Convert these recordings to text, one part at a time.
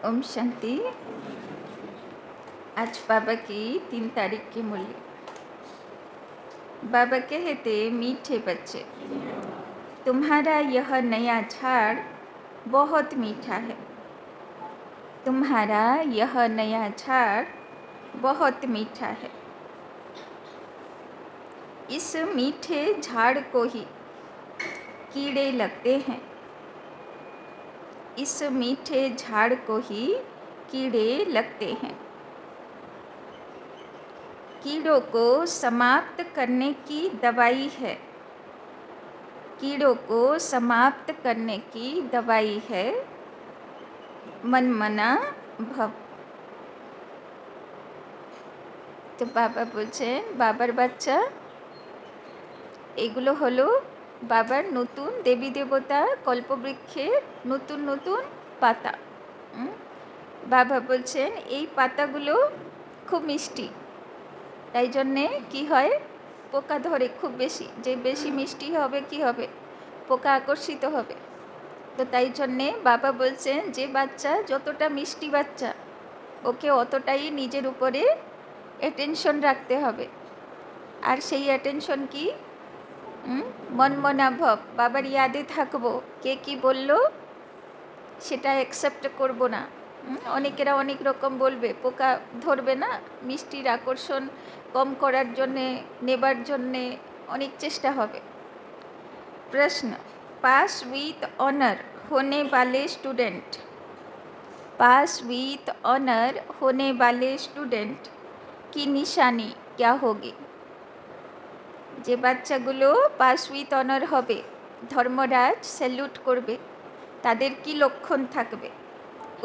ओम शांति। आज बाबा की 3 तारीख की मूल्य। बाबा कहते, मीठे बच्चे, तुम्हारा यह नया झाड़ बहुत मीठा है। तुम्हारा यह नया झाड़ बहुत मीठा है। इस मीठे झाड़ को ही कीड़े लगते हैं। इस मीठे झाड़ को ही कीड़े लगते हैं। कीड़ों को समाप्त करने की दवाई है। कीड़ों को समाप्त करने की दवाई है मनमना भव। তো বাবা বলছেন, বাবার বাচ্চা, এগুলো হলো বাবার নতুন দেবী দেবতা কল্পবৃক্ষের নতুন নতুন পাতা। বাবা বলছেন এই পাতাগুলো খুব মিষ্টি, তাই জন্যে কি হয়, পোকা ধরে খুব বেশি। যে বেশি মিষ্টি হবে কি হবে, পোকা আকর্ষিত হবে। তো তাই জন্যে বাবা বলছেন যে বাচ্চা যতটা মিষ্টি বাচ্চা, ওকে অতটাই নিজের উপরে অ্যাটেনশন রাখতে হবে। আর সেই অ্যাটেনশন কি, মনমনাভব, বাবার ইয়াদে থাকবো। কে কি বলল সেটা অ্যাকসেপ্ট করব না। অনেকেরা অনেক রকম বলবে, পোকা ধরবে না, মিষ্টির আকর্ষণ কম করার জন্যে, নেবার জন্যে অনেক চেষ্টা হবে। प्रश्न, पास विथ ऑनर होने वाले स्टूडेंट, पास विथ ऑनर होने वाले स्टूडेंट की निशानी क्या होगी? যে বাচ্চাগুলো পাস উইথ অনার হবে, ধর্মরাজ স্যালুট করবে, তাদের কি লক্ষণ থাকবে?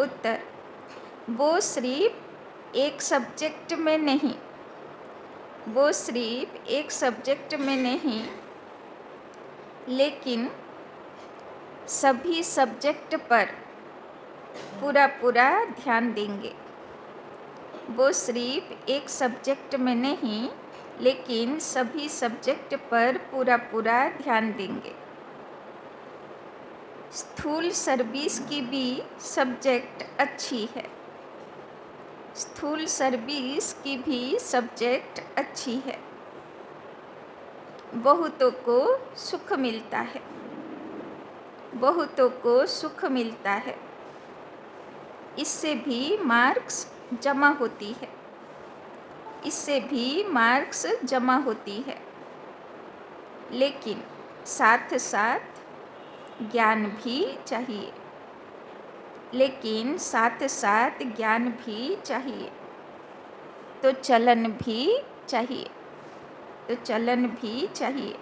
उत्तर, वो सिर्फ एक सब्जेक्ट में नहीं, वो सिर्फ एक सब्जेक्ट में नहीं, लेकिन सभी सब्जेक्ट पर पूरा पूरा ध्यान देंगे। वो सिर्फ एक सब्जेक्ट में नहीं, लेकिन सभी सब्जेक्ट पर पूरा पूरा ध्यान देंगे। स्थूल सर्विस की भी सब्जेक्ट अच्छी है। स्थूल सर्विस की भी सब्जेक्ट अच्छी है। बहुतों को सुख मिलता है, बहुतों को सुख मिलता है। इससे भी मार्क्स जमा होती है, इससे भी मार्क्स जमा होती है। लेकिन साथ साथ ज्ञान भी चाहिए, लेकिन साथ साथ ज्ञान भी चाहिए। तो चलन भी चाहिए, तो चलन भी चाहिए।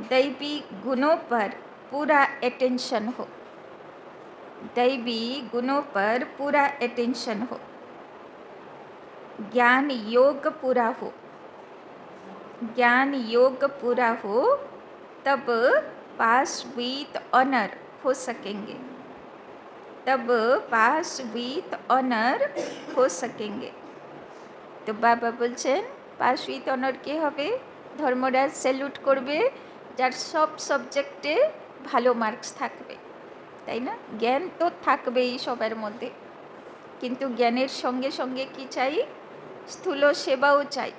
दैवी गुणों पर पूरा अटेंशन हो, दैवी गुणों पर पूरा अटेंशन हो। ज्ञान योग पूरा हो, ज्ञान योग पूरा हो, तब पास विथ ऑनर हो सकेंगे, तब पास विथ ऑनर हो सकेंगे। तो बाबा बोलছেন পাস উইথ অনার কে হবে? ধর্মরাজ স্যালুট করবে যার সব সাবজেক্টে ভালো মার্কস থাকবে, তাই না? জ্ঞান তো থাকবেই সবার মধ্যে, কিন্তু জ্ঞানের সঙ্গে সঙ্গে কি চাই? স্থূল সেবাও চাই,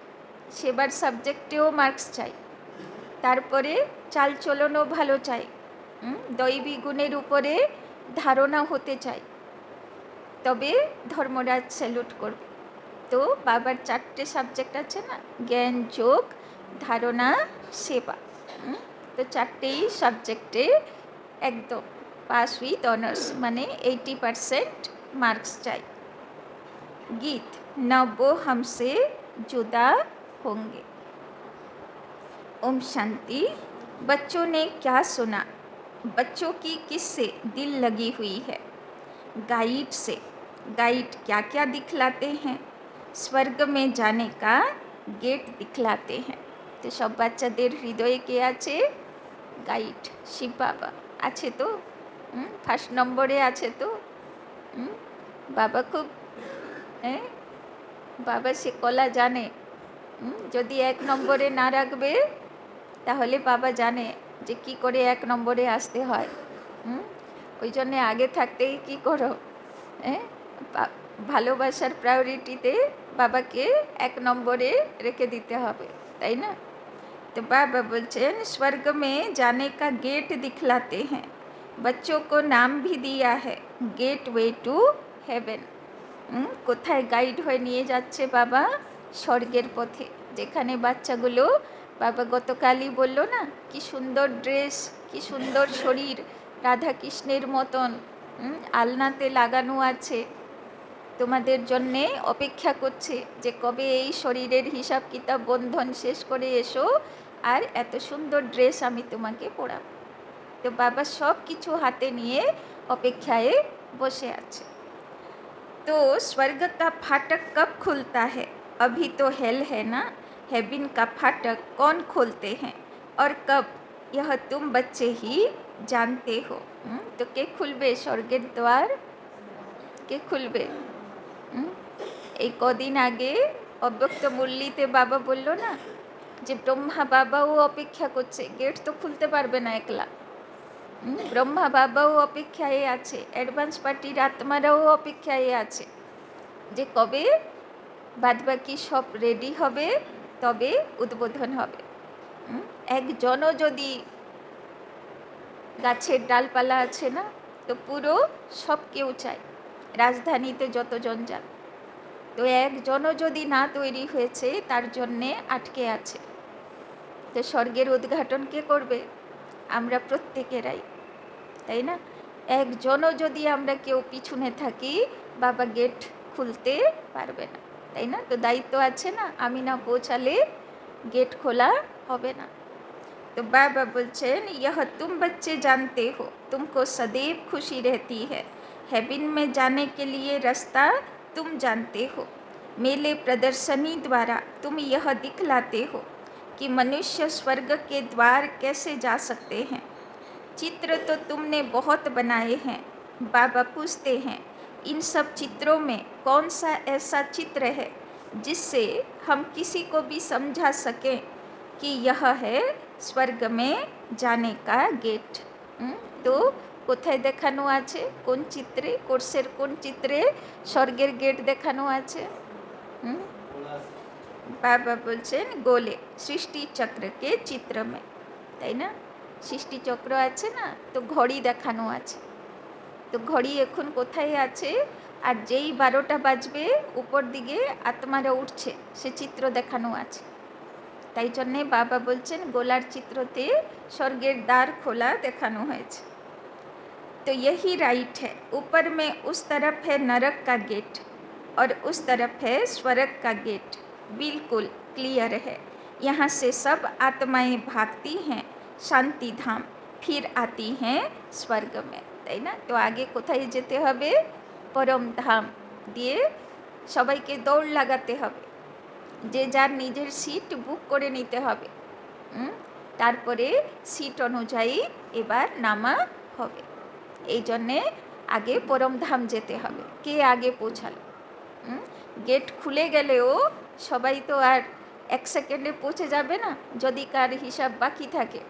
সেবার সাবজেক্টেও মার্কস চাই। তারপরে চালচলনও ভালো চাই, দৈবী গুণের উপরে ধারণা হতে চাই, তবে ধর্মরাজ স্যালুট করবে। তো বাবার 4টে সাবজেক্ট আছে না, জ্ঞান, যোগ, ধারণা, সেবা। তো 4টেই সাবজেক্টে একদম পাস উইথ অনার্স, মানে 80% मार्क्स चाहिए। गीत, न वो हमसे जुदा होंगे। ओम शांति। बच्चों ने क्या सुना? बच्चों की किससे दिल लगी हुई है? गाइड से। गाइड क्या क्या दिखलाते हैं? स्वर्ग में जाने का गेट दिखलाते हैं। तो सब বাচ্চাদের হৃদয়ে কে আছে? গাইড, শিব বাবা আছে তো, ফার্স্ট নম্বরে আছে তো। বাবা খুব, বাবা সে কলা জানে। যদি 1 নম্বরে না রাখবে তাহলে বাবা জানে যে কি করে 1 নম্বরে আসতে হয়। ওই জন্যে আগে থাকতেই কী করো, হ্যাঁ, ভালোবাসার প্রায়োরিটিতে বাবাকে 1 নম্বরে রেখে দিতে হবে, তাই না? तो बाबा बोलचन स्वर्ग में जाने का गेट दिखलाते हैं, बच्चों को नाम भी दिया है गेट वे टू हेवन। কোথায় গাইড হয়ে নিয়ে যাচ্ছে বাবা? স্বর্গের পথে, যেখানে বাচ্চাগুলো, বাবা গতকালই বলল না, কি সুন্দর ড্রেস, কি সুন্দর শরীর, রাধা কৃষ্ণের মতন আলনাতে লাগানো আছে, তোমাদের জন্যে অপেক্ষা করছে যে কবে এই শরীরের হিসাব কিতাব বন্ধন শেষ করে এসো আর এত সুন্দর ড্রেস আমি তোমাকে পরাব। তো বাবা সব কিছু হাতে নিয়ে অপেক্ষায় বসে আছে। तो स्वर्ग का फाटक कब खुलता है? अभी तो हेल है ना, हेवन का फाटक कौन खोलते हैं और कब, यह तुम बच्चे ही जानते हो। तो के खुलबे स्वर्गेर द्वार, के खुलबे? এই কদিন আগে অব্যক্ত মুরলিতে বাবা বলল না যে ব্রহ্মা বাবাও অপেক্ষা করছে, গেট তো খুলতে পারবে না একলা। ব্রহ্মা বাবাও অপেক্ষায় আছে, অ্যাডভান্স পার্টির আত্মারাও অপেক্ষায় আছে যে কবে বাদবাকি সব রেডি হবে তবে উদ্বোধন হবে। একজনও যদি, গাছের ডালপালা আছে না, তো পুরো সব কেউ চায়, রাজধানীতে যতজন যান, তো একজনও যদি না তৈরি হয়েছে তার জন্যে আটকে আছে। তো স্বর্গের উদ্ঘাটন কে করবে? আমরা প্রত্যেকেরাই, তাই না? একজনও যদি আমরা কেউ পিছনে থাকি, বাবা গেট খুলতে পারবে না, তাই না? তো দায়িত্ব আছে না, আমি না পৌঁছালে গেট খোলা হবে না। तो बाबा बोलचन यह तुम बच्चे जानते हो, तुमको सदैव खुशी रहती है, हेवन में जाने के लिए रास्ता तुम जानते हो, मेले प्रदर्शनी द्वारा तुम यह दिखलाते हो कि मनुष्य स्वर्ग के द्वार कैसे जा सकते हैं। चित्र तो तुमने बहुत बनाए हैं। बाबा पूछते हैं, इन सब चित्रों में कौन सा ऐसा चित्र है जिससे हम किसी को भी समझा सकें कि यह है स्वर्ग में जाने का गेट। तो কোথায় দেখানো আছে, কোন চিত্রে, কোর্সের কোন চিত্রে স্বর্গের গেট দেখানো আছে? বাবা বলছেন গোলে সৃষ্টি চক্রকে চিত্র মে, তাই না? সৃষ্টি চক্র আছে না, তো ঘড়ি দেখানো আছে। তো ঘড়ি এখন কোথায় আছে? আর যেই 12টা বাজবে উপর দিকে আত্মারা উঠছে, সে চিত্র দেখানো আছে। তাই জন্যে বাবা বলছেন গোলার চিত্রতে স্বর্গের দ্বার খোলা দেখানো হয়েছে। तो यही राइट है, ऊपर में उस तरफ है नरक का गेट और उस तरफ है स्वर्ग का गेट, बिल्कुल क्लियर है। यहाँ से सब आत्माएं भागती हैं शांति धाम, फिर आती हैं स्वर्ग में, তাই না? তো আগে কোথায় যেতে হবে? পরম ধাম দিয়ে সবাইকে দৌড় লাগাতে হবে, যে যার নিজের সিট বুক করে নিতে হবে, তারপরে সিট অনুযায়ী এবার নামা হবে। এই জন্যে আগে পরমধাম যেতে হবে। কে আগে পৌঁছালো? গেট খুলে গেলেও সবাই তো আর 1 সেকেন্ডে পৌঁছে যাবে না, যদি কার হিসাব বাকি থাকে,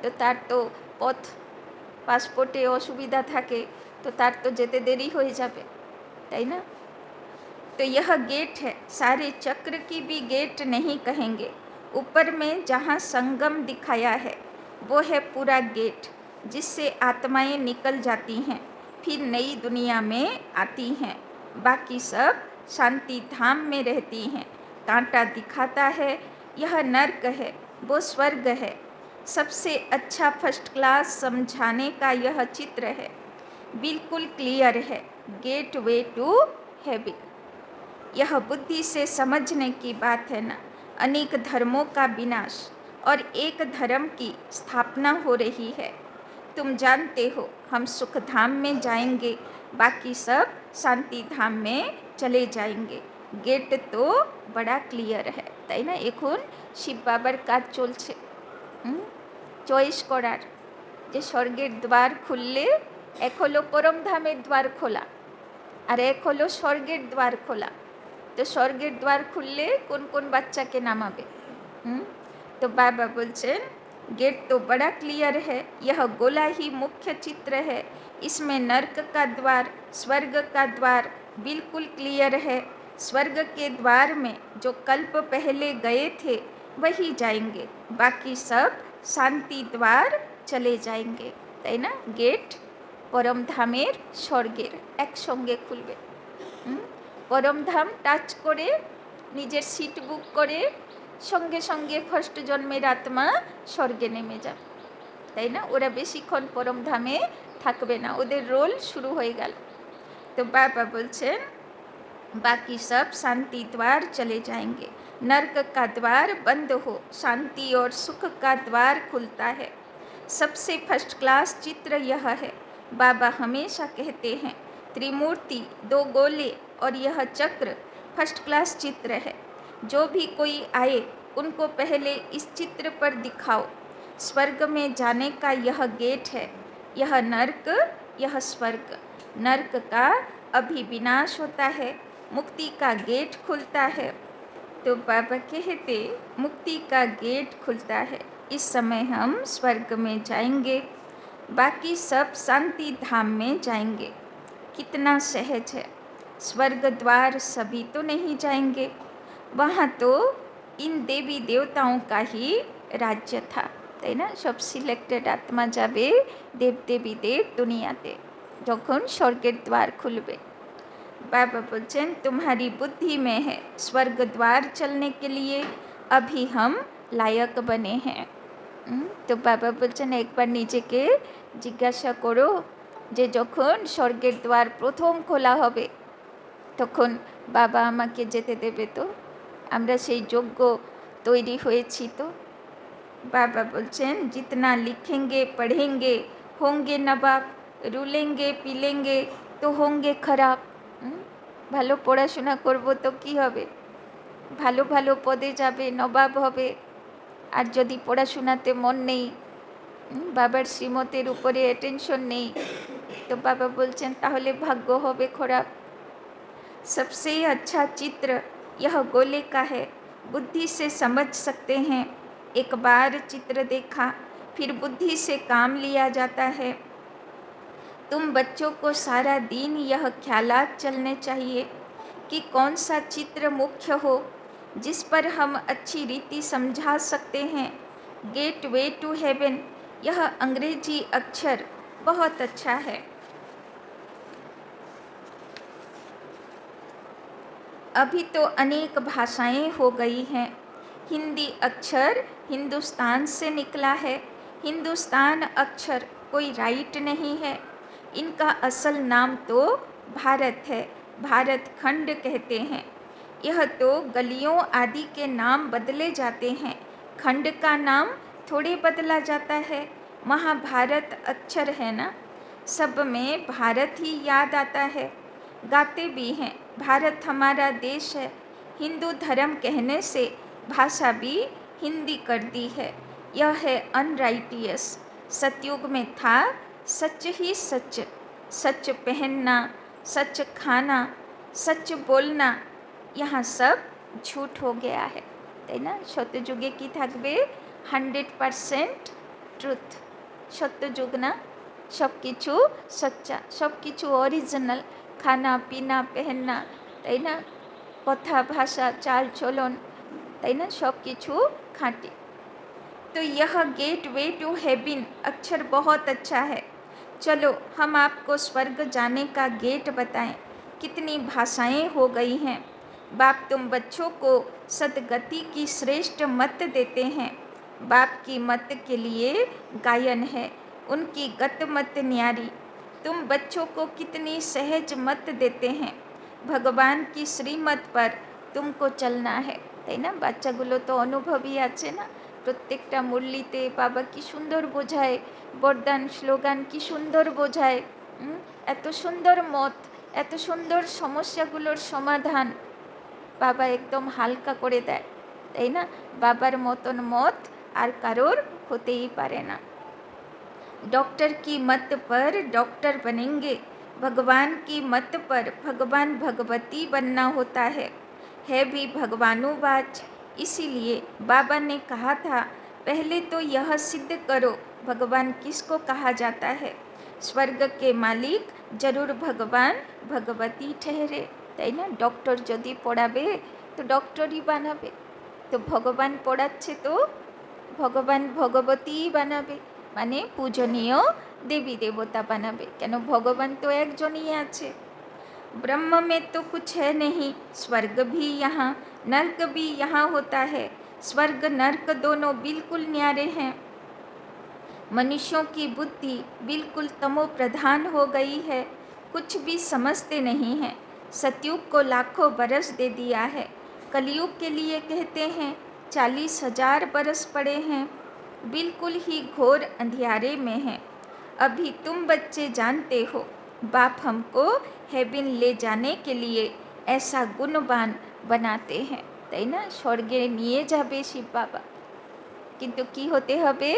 তো তার তো পথ পাসপোর্টে অসুবিধা থাকে, তো তার তো যেতে দেরি হয়ে যাবে, তাই না? तो यह गेट है, सारे चक्र की भी गेट नहीं कहेंगे। ऊपर में जहाँ संगम दिखाया है वो है पूरा गेट, जिससे आत्माएं निकल जाती हैं, फिर नई दुनिया में आती हैं। बाकी सब शांति धाम में रहती हैं। कांटा दिखाता है, यह नर्क है, वो स्वर्ग है। सबसे अच्छा फर्स्ट क्लास समझाने का यह चित्र है, बिल्कुल क्लियर है, गेट वे टू हेवन। यह बुद्धि से समझने की बात है ना। अनेक धर्मों का विनाश और एक धर्म की स्थापना हो रही है। तुम जानते हो हम सुख धाम में जाएंगे, बाकी सब शांति धाम में चले जाएंगे। गेट तो बड़ा क्लियर है, তাই না? এখন শিব বাবার কাজ চলছে চয়েস করার, যে স্বর্গের দ্বার খুললে এক হলো পরমধামের দ্বার খোলা আর এক হলো স্বর্গের দ্বার খোলা। तो स्वर्गेर द्वार खुलले कौन कौन बच्चा के नामाबे? तो बाबा बोलছেন गेट तो बड़ा क्लियर है, यह गोला ही मुख्य चित्र है, इसमें नर्क का द्वार, स्वर्ग का द्वार बिल्कुल क्लियर है। स्वर्ग के द्वार में जो कल्प पहले गए थे वही जाएंगे, बाकी सब शांति द्वार चले जाएंगे, ताई ना। गेट परम धामेर स्वर्गेर एकसंगे खुलबे। परम धाम टाच करे निजेर सीट बुक करे संगे संगे फर्स्ट जन्मेर आत्मा स्वर्गे नेमे जाबे, ताई ना। ओरा बेशिक्षण परम धामे थाकबे ना, ओदेर रोल शुरू हो गेल। तो बाबा बोलছেন बाकी सब शांति द्वार चले जाएंगे, नर्क का द्वार बंद हो, शांति और सुख का द्वार खुलता है। सबसे फर्स्ट क्लास चित्र यह है। बाबा हमेशा कहते हैं त्रिमूर्ति, दो गोले और यह चक्र फर्स्ट क्लास चित्र है। जो भी कोई आए उनको पहले इस चित्र पर दिखाओ। स्वर्ग में जाने का यह गेट है, यह नर्क, यह स्वर्ग। नर्क का अभी विनाश होता है, मुक्ति का गेट खुलता है। तो बाबा कहते मुक्ति का गेट खुलता है, इस समय हम स्वर्ग में जाएंगे, बाकी सब शांति धाम में जाएंगे। कितना सहज है। स्वर्ग द्वार सभी तो नहीं जाएंगे, वहाँ तो इन देवी देवताओं का ही राज्य था, ताई ना। सब सिलेक्टेड आत्मा जाबे देव देवीदेर दुनियाते जखन स्वर्गेर द्वार खुलबे। बाबा बोलছেন तुम्हारी बुद्धि में है स्वर्ग द्वार चलने के लिए, अभी हम लायक बने हैं। तो बाबा बोलছেন একবার নিজেকে জিজ্ঞাসা করো যে যখন স্বর্গের দ্বার প্রথম খোলা হবে তখন বাবা আমাকে যেতে দেবে তো? আমরা সেই যোগ্য তৈরি হয়েছি তো? बाबा बोलছেন जितना लिखेंगे पढ़ेंगे होंगे नवाब, रुलेंगे पिलेंगे तो होंगे खराब। ভালো পড়াশোনা করব তো কি হবে? ভালো ভালো পদে যাবে, নবাব হবে। আর যদি পড়াশোনাতে মন নেই, বাবার শ্রীমতের উপরে অ্যাটেনশন নেই, তো বাবা বলছেন তাহলে ভাগ্য হবে খারাপ। सबसे अच्छा चित्र यह गोले का है, बुद्धि से समझ सकते हैं। एक बार चित्र देखा फिर बुद्धि से काम लिया जाता है। तुम बच्चों को सारा दिन यह ख्यालात चलने चाहिए कि कौन सा चित्र मुख्य हो जिस पर हम अच्छी रीति समझा सकते हैं। गेट वे टू हेवन, यह अंग्रेजी अक्षर बहुत अच्छा है। अभी तो अनेक भाषाएं हो गई हैं। हिंदी अक्षर हिंदुस्तान से निकला है। हिंदुस्तान अक्षर कोई राइट नहीं है, इनका असल नाम तो भारत है, भारत खंड कहते हैं। यह तो गलियों आदि के नाम बदले जाते हैं, खंड का नाम थोड़े बदला जाता है। महाभारत अक्षर है ना, सब में भारत ही याद आता है। गाते भी हैं भारत हमारा देश है। हिंदू धर्म कहने से भाषा भी हिंदी कर दी है, यह है अनराइटियस। सतयुग में था सच ही सच, सच पहनना, सच खाना, सच बोलना, यहाँ सब झूठ हो गया है, ताई ना। सत्ययुगे की थाकबे 100% ट्रुथ। सत्ययुग ना सब किछु सच्चा, सब किछु ओरिजिनल, खाना पीना पहनना, ताई ना, कथा भाषा चाल चलन, ताई ना, सब किछु खाँटी। तो यह गेट वे टू हेवन अक्षर बहुत अच्छा है। चलो हम आपको स्वर्ग जाने का गेट बताएं। कितनी भाषाएं हो गई हैं। बाप तुम बच्चों को सदगति की श्रेष्ठ मत देते हैं। बाप की मत के लिए गायन है, उनकी गत मत न्यारी। तुम बच्चों को कितनी सहज मत देते हैं। भगवान की श्रीमत पर तुमको चलना है, ताई ना। बाच्चागुलो तो अनुभवी आछे ना, प्रत्येकटा मुरलीते बाबा की सुंदर बोझाय, बरदान स्लोगान की सुंदर बोझाय, एत सुंदर मत, एत सुंदर समस्यागुलोर समाधान बाबा एकदम हालका करे देय, ताई ना। बाबार मतन मत आर कारोर होतेई पारे ना। डॉक्टर की मत पर डॉक्टर बनेंगे, भगवान की मत पर भगवान भगवती बनना होता है भी भगवानुवाच। इसीलिए बाबा ने कहा था पहले तो यह सिद्ध करो भगवान किसको कहा जाता है। स्वर्ग के मालिक जरूर भगवान भगवती ठहरे, তাই না? ডক্টর যদি পড়াবে তো ডক্টরই বানাবে, তো ভগবান পড়াচ্ছে তো ভগবান ভগবতী বানাবে, মানে পূজনীয় দেবী দেবতা বানাবে। কেন? ভগবান তো একজনই আছে। ब्रह्म में तो कुछ है नहीं, स्वर्ग भी यहाँ नर्क भी यहाँ होता है। स्वर्ग नर्क दोनों बिल्कुल न्यारे हैं। मनुष्यों की बुद्धि बिल्कुल तमो प्रधान हो गई है, कुछ भी समझते नहीं हैं। सतयुग को लाखों बरस दे दिया है, कलयुग के लिए कहते हैं 40,000 बरस पड़े हैं। बिल्कुल ही घोर अंधियारे में हैं। अभी तुम बच्चे जानते हो, बाप हमको हेवन ले जाने के लिए ऐसा गुणवान बनाते हैं, তাই না? স্বর্গে নিয়ে যাবে শিব বাবা, কিন্তু কি হতে হবে?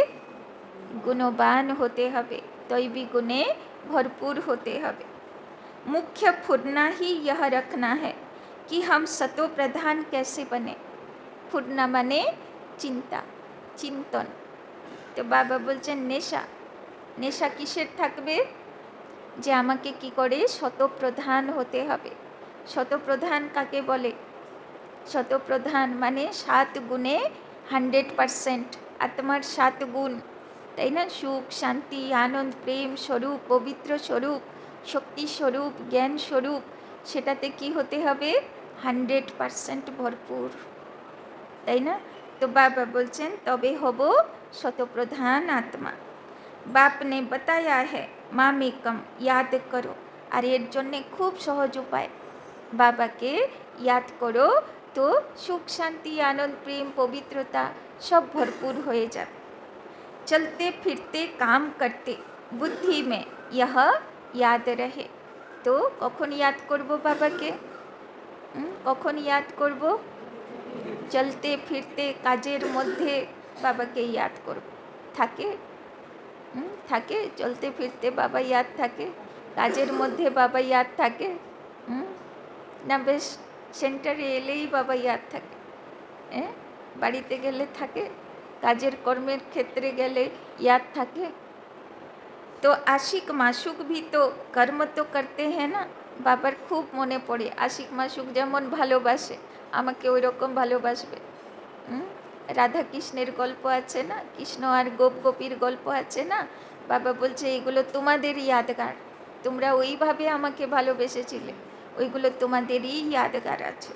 गुणवान होते हवे, दैवी गुणे भरपूर होते हवे। मुख्य फुरना ही यह रखना है कि हम सतो प्रधान कैसे बने। फुरना माने चिंता, चिंतन। तो बाबा बोलছেন नेशा, नेशा किसेर থাকবে? যে আমাকে কি করে শতপ্রধান হতে হবে। শতপ্রধান কাকে বলে? শতপ্রধান মানে 7 গুণে 100%, আত্মার 7 গুণ, তাই না? সুখ, শান্তি, আনন্দ, প্রেম স্বরূপ, পবিত্র স্বরূপ, শক্তি স্বরূপ, জ্ঞান স্বরূপ, সেটাতে কি হতে হবে? 100% ভরপুর, তাই না? তো বাবা বলছেন তবে হব শতপ্রধান আত্মা। बाप ने बताया है मामेकम याद करो। আর এর জন্যে খুব সহজ উপায়, বাবাকে याद करो तो सुख, शांति, आनंद, प्रेम, पवित्रता सब भरपूर हो जाए। चलते फिरते काम करते बुद्धि में यह याद रहे। तो कखन याद करब बाबाके? कखन याद करब? चलते फिरते काजेर मध्य बाबाके याद करब। থাকে থাকে চলতে ফিরতে বাবা ইয়াদ থাকে, কাজের মধ্যে বাবা ইয়াদ থাকে, না বেশ সেন্টারে এলেই বাবা ইয়াদ থাকে, বাড়িতে গেলে থাকে, কাজের কর্মের ক্ষেত্রে গেলে याद থাকে। তো আশিক মাসুক ভি তো কর্ম তো করতে হ্যাঁ না। বাবার খুব মনে পড়ে, আশিক মাসুক যেমন ভালোবাসে আমাকে ওই রকম ভালোবাসবে। রাধা কৃষ্ণের গল্প আছে না, কৃষ্ণ আর গোপ গোপীর গল্প আছে না, বাবা বলছে এগুলো তোমাদেরই यादगार, তোমরা ওইভাবে আমাকে ভালোবেসেছিলে, ওইগুলো তোমাদেরই यादगार আছে।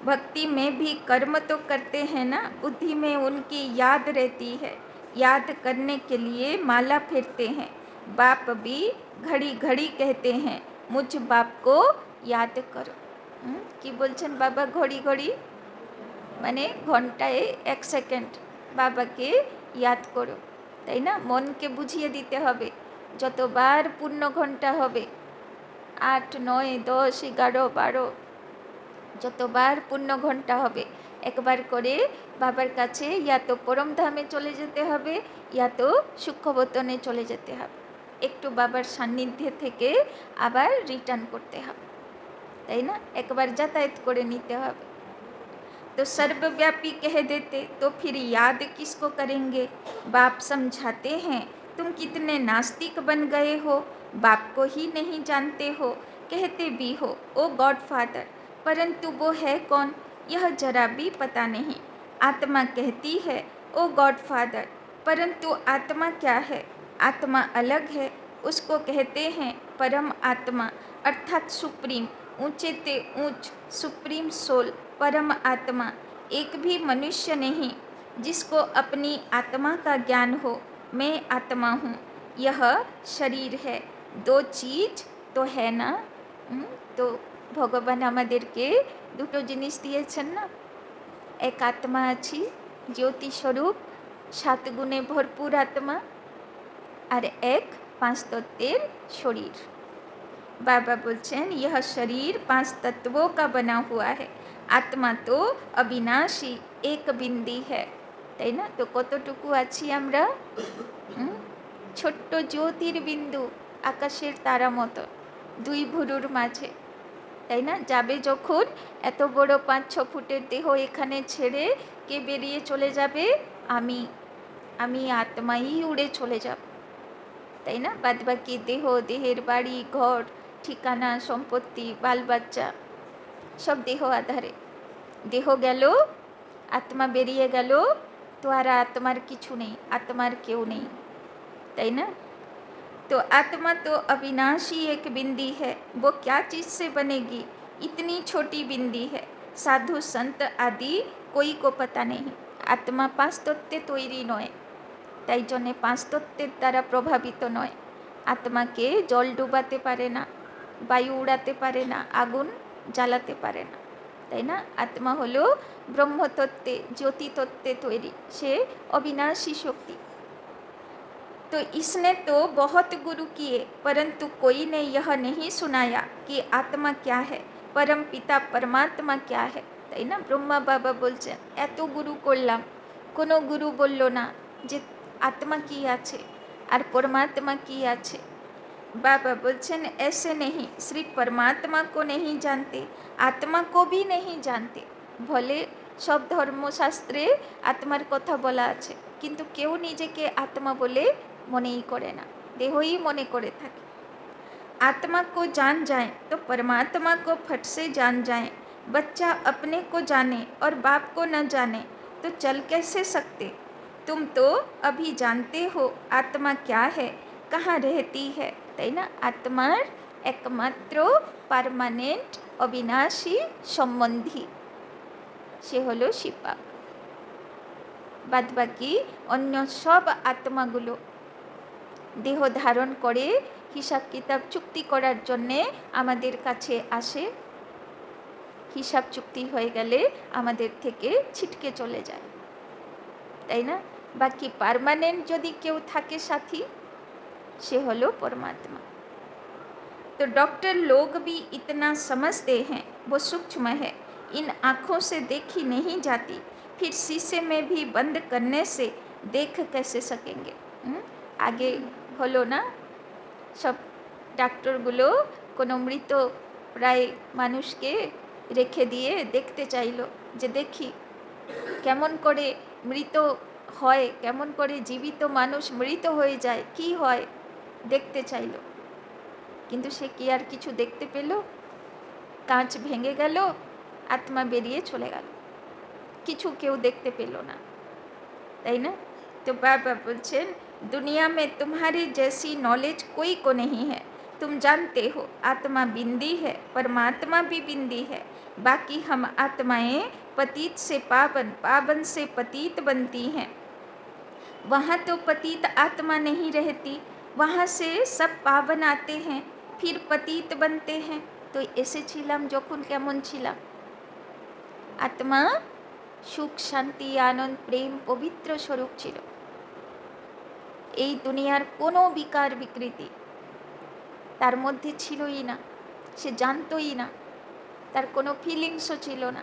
भक्ति में भी कर्म तो करते हैं ना, बुद्धि में उनकी याद रहती है, याद करने के लिए माला फेरते हैं। बाप भी घड़ी घड़ी कहते हैं मुझ बाप को याद करो। কি বলছেন বাবা? ঘড়ি ঘড়ি মানে ঘন্টায় 1 সেকেন্ড বাবাকে याद করো, তাই না? মনকে বুঝিয়ে দিতে হবে, যতবার পূর্ণ ঘন্টা হবে 8, 9, 10, 11, 12, যতবার পূর্ণ ঘন্টা হবে একবার করে বাবার কাছে ইয়া তো পরমধামে চলে যেতে হবে, ইয়া তো সূক্ষ্মবতনে চলে যেতে হবে, একটু বাবার সান্নিধ্যে থেকে আবার রিটার্ন করতে হবে, তাই না? একবার যাতায়াত করে নিতে হবে। तो सर्वव्यापी कह देते तो फिर याद किसको करेंगे? बाप समझाते हैं तुम कितने नास्तिक बन गए हो, बाप को ही नहीं जानते हो। कहते भी हो ओ गॉड फादर, परंतु वो है कौन यह जरा भी पता नहीं। आत्मा कहती है ओ गॉड फादर, परंतु आत्मा क्या है? आत्मा अलग है, उसको कहते हैं परम आत्मा, अर्थात सुप्रीम, ऊंचे ते ऊंच सुप्रीम सोल, परम आत्मा। एक भी मनुष्य नहीं जिसको अपनी आत्मा का ज्ञान हो। मैं आत्मा हूँ, यह शरीर है, दो चीज तो है ना। तो ভগবান আমাদেরকে দুটো জিনিস দিয়েছেন না, এক আত্মা আছি জ্যোতি স্বরূপ 7 গুণে ভরপুর আত্মা, আর এক 5 তত্ত্বের শরীর। बाबा बोलছেন यह शरीर 5 तत्वों का बना हुआ है, आत्मा तो अविनाशी एक बिंदी है, তাই না? তো কতটুকু আছি আমরা? ছোট্ট জ্যোতির বিন্দু, আকাশের তারা মতো, 2 ভুরুর মাঝে, তাই না? যাবে যখন এত বড় 5-6 ফুটের দেহ এখানে ছেড়ে কে বেরিয়ে চলে যাবে? আমি আত্মাই উড়ে চলে যাব। তাই না? বাদবাকি দেহ, দেহের বাড়ি ঘর ঠিকানা সম্পত্তি বাল বাচ্চা সব দেহ আধারে। দেহ গেল, আত্মা বেরিয়ে গেল, তো আর আত্মার কিছু নেই, আত্মার কেউ নেই, তাই না? तो आत्मा तो अविनाशी एक बिंदी है, वो क्या चीज़ से बनेगी, इतनी छोटी बिंदी है, साधु संत आदि कोई को पता नहीं। आत्मा पांच तत्त्वे तैरी नय, তাই জন্যে পাঁচ তত্ত্বের দ্বারা প্রভাবিত নয়। আত্মাকে জল ডুবাতে পারে না, বায়ু উড়াতে পারে না, আগুন জ্বালাতে পারে না, তাই না? আত্মা হলো ব্রহ্মতত্ত্বে জ্যোতি তত্ত্বে তৈরি, সে অবিনাশী শক্তি। तो इसने तो बहुत गुरु किए, परंतु कोई ने यह नहीं सुनाया कि आत्मा क्या है, परम पिता परमात्मा क्या है, তাই না? ব্রহ্মা বাবা বলছেন এত গুরু করলাম, কোনো গুরু বলল না যে आत्मा की আছে আর परमात्मा की আছে। बाबा बोलছেন ऐसे नहीं, सिर्फ परमात्मा को नहीं जानते, आत्मा को भी नहीं जानते। भले सब धर्मशास्त्रे आत्मार कथा बोला আছে, কিন্তু কেউ নিজেকে आत्मा বলে মনেই করে না, দেহই মনে করে থাকে। आत्मा को जान जाए तो परमात्मा को फट से जान जाए। बच्चा अपने को जाने और बाप को न जाने तो चल कैसे सकते। तुम तो अभी जानते हो आत्मा क्या है, कहाँ रहती है, তাই না? আত্মার একমাত্র পার্মানেন্ট অবিনাশী সম্বন্ধী সে হলো শিবা। বাদবাকি অন্য সব আত্মাগুলো দেহ ধারণ করে হিসাব কিতাব চুক্তি করার জন্যে আমাদের কাছে আসে, হিসাব চুক্তি হয়ে গেলে আমাদের থেকে ছিটকে চলে যায়, তাই না? বাকি পার্মানেন্ট যদি কেউ থাকে সাথী, से हलो परमात्मा। तो डॉक्टर लोग भी इतना समझते हैं, वो सूक्ष्म है, इन आँखों से देखी नहीं जाती, फिर शीशे में भी बंद करने से देख कैसे सकेंगे। आगे हलो ना सब ডাক্তারগুলো কোনো মৃত প্রায় মানুষকে রেখে দিয়ে দেখতে চাইলো যে দেখি কেমন করে মৃত হয়, কেমন করে জীবিত মানুষ মৃত হয়ে যায়, কি হয় দেখতে চাইল, কিন্তু সে কি আর কিছু দেখতে পেল? কাঁচ ভেঙে গেল, আত্মা বেরিয়ে চলে গেল, কিছু কেউ দেখতে পেল না, তাই না? तो बाबा बोलছেন दुनिया में तुम्हारी जैसी नॉलेज कोई को नहीं है, तुम जानते हो आत्मा बिंदी है, परमात्मा भी बिंदी है, बाकी हम आत्माएं पतित से पावन, पावन से पतित बनती हैं। वहाँ तो पतित आत्मा नहीं रहती, वहाँ से सब पावन आते हैं, फिर पतित बनते हैं। तो ऐसे ছিলাম যখন কেমন ছিলাম, আত্মা সুখ শান্তি আনন্দ প্রেম পবিত্র স্বরূপ ছিল। এই দুনিয়ার কোনো বিকার বিকৃতি তার মধ্যে ছিলই না, সে জানতই না, তার কোনো ফিলিংসও ছিল না।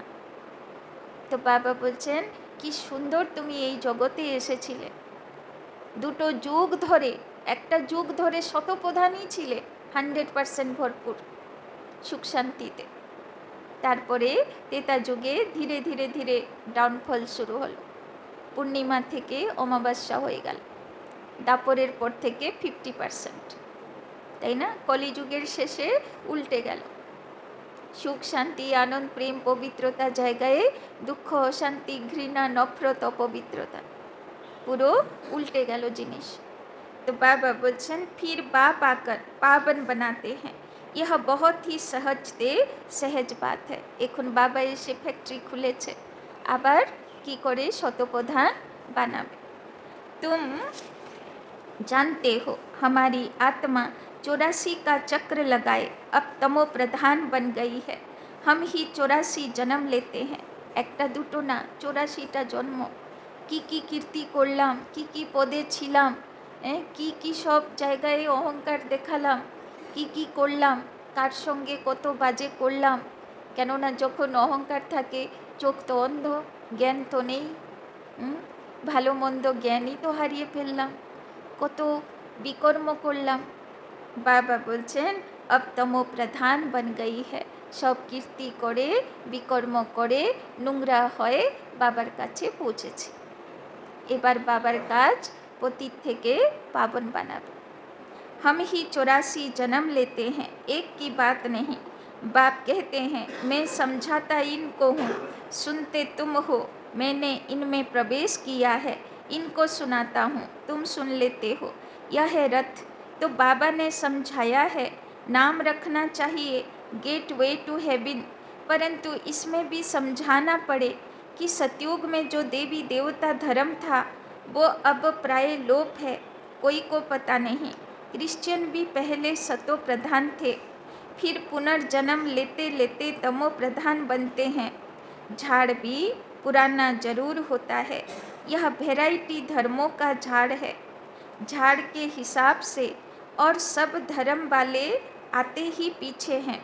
তো বাবা বলছেন কি সুন্দর তুমি এই জগতে এসেছিলে, দুটো যুগ ধরে, একটা যুগ ধরে শতপ্রধানই ছিলে 100% ভরপুর সুখ শান্তিতে। তারপরে তেতা যুগে ধীরে ধীরে ধীরে ডাউনফল শুরু হলো, পূর্ণিমা থেকে অমাবস্যা হয়ে গেল, দাপরের পর থেকে 50%, তাই না? কলিযুগের শেষে উল্টে গেল, সুখ শান্তি আনন্দ প্রেম পবিত্রতা জায়গায় দুঃখ অশান্তি ঘৃণা নফরত অপবিত্রতা, পুরো উল্টে গেল জিনিস। तो बाबा बोलছেন फिर बाप आकर पावन बनाते हैं, यह बहुत ही सहजते सहज बात है। এখন বাবা এসে ফ্যাক্টরি খুলেছে, আবার কি করে শতপ্রধান বানাবে। तुम जानते हो हमारी आत्मा 84 का चक्र लगाए अब तमो प्रधान बन गई है, हम ही 84 जन्म लेते हैं, একটা দুটো না 84টা জন্ম। কি কি কীর্তি করলাম, কি কি পদে ছিলাম, কি কি সব জায়গায় অহংকার দেখালাম, কি কি করলাম, কার সঙ্গে কত বাজে করলাম। কেননা যখন অহংকার থাকে চোখ তো অন্ধ, জ্ঞান তো নেই, ভালো মন্দ জ্ঞানই তো হারিয়ে ফেললাম, কত বিকর্ম করলাম। বাবা বলছেন अब तमो प्रधान बन गई है, সব কীর্তি করে বিকর্ম করে নোংরা হয়ে বাবার কাছে পৌঁছেছে। এবার বাবার কাজ পতিত থেকে পাবন বানাবে। हम ही 84 जन्म लेते हैं, एक की बात नहीं। बाप कहते हैं मैं समझाता इनको हूँ, सुनते तुम हो, मैंने इनमें प्रवेश किया है, इनको सुनाता हूँ, तुम सुन लेते हो। यह है रथ। तो बाबा ने समझाया है, नाम रखना चाहिए गेट वे टू हेवन, परंतु इसमें भी समझाना पड़े कि सतयुग में जो देवी देवता धर्म था वो अब प्राय लोप है, कोई को पता नहीं। क्रिश्चियन भी पहले सतो प्रधान थे, फिर पुनर्जन्म लेते लेते तमो प्रधान बनते हैं। झाड़ भी पुराना जरूर होता है, यह वैरायटी धर्मों का झाड़ है। झाड़ के हिसाब से और सब धर्म वाले आते ही पीछे हैं।